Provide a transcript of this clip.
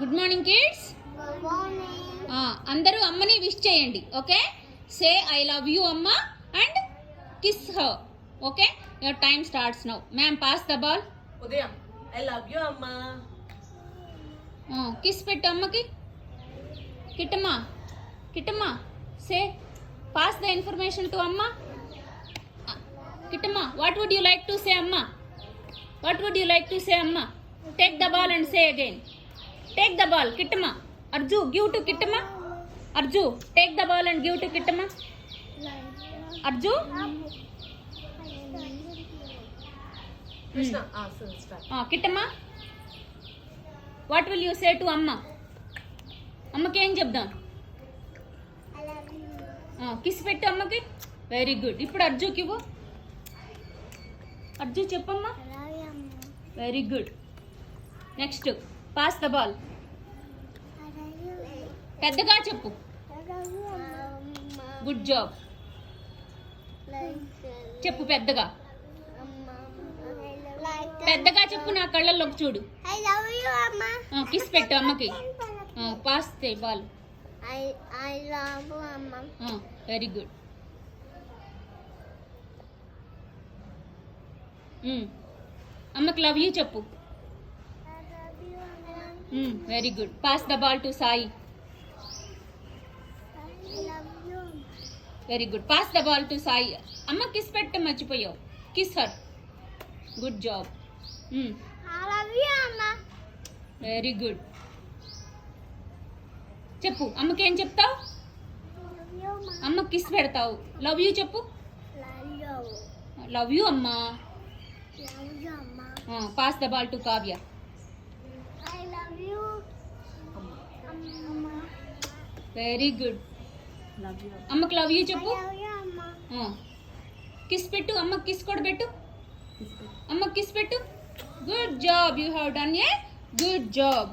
Good morning kids. అందరూ అమ్మని wish చేయండి. Okay, say I love you అమ్మ and kiss her. Okay, your time starts now. Ma'am pass the ball. ఉదయం I love you అమ్మా. Kiss పెట్టు అమ్మకి. Kittamma Kittamma say pass the information to అమ్మ. Kittamma what would you like to say అమ్మ? What would you like to say అమ్మ? Take the ball and say again. Take the ball Kittamma. Arju give to Kittamma. Arju take the ball and give to Kittamma. Arju Kittamma what will you say to అమ్మ? అమ్మకి ఏం చెప్దాం? Kiss పెట్టు అమ్మకి. Very good. ఇప్పుడు అర్జుకి ఇవ్వు. అర్జు చెప్పమ్మా. Very good. Next pass the ball. పెద్దగా చెప్పు. Good job. చెప్పు పెద్దగా. పెద్దగా చెప్పు, నా కళ్ళల్లోకి చూడు. కిస్ పెట్టు అమ్మకి. Pass they ball. Very good. అమ్మకి లవ్ యూ చెప్పు. Very good. Pass the ball to Sai. Very good. Pass the ball to Sai. అమ్మ కిస్ పెట్ట మర్చిపోయావు. Kiss her. Good job. Very good. చెప్పు అమ్మకి ఏం చెప్తావు? అమ్మ కిస్ పెడతావు. లవ్ యూ చెప్పు. లవ్ యూ అమ్మా. Pass the ball to Kavya. Very good. అమ్మకి లవ్ యూ చెప్పు. కిస్ పెట్టు. అమ్మకి కిస్ కూడా పెట్టు. అమ్మకి కిస్ పెట్టు. Good job. You have done a good job.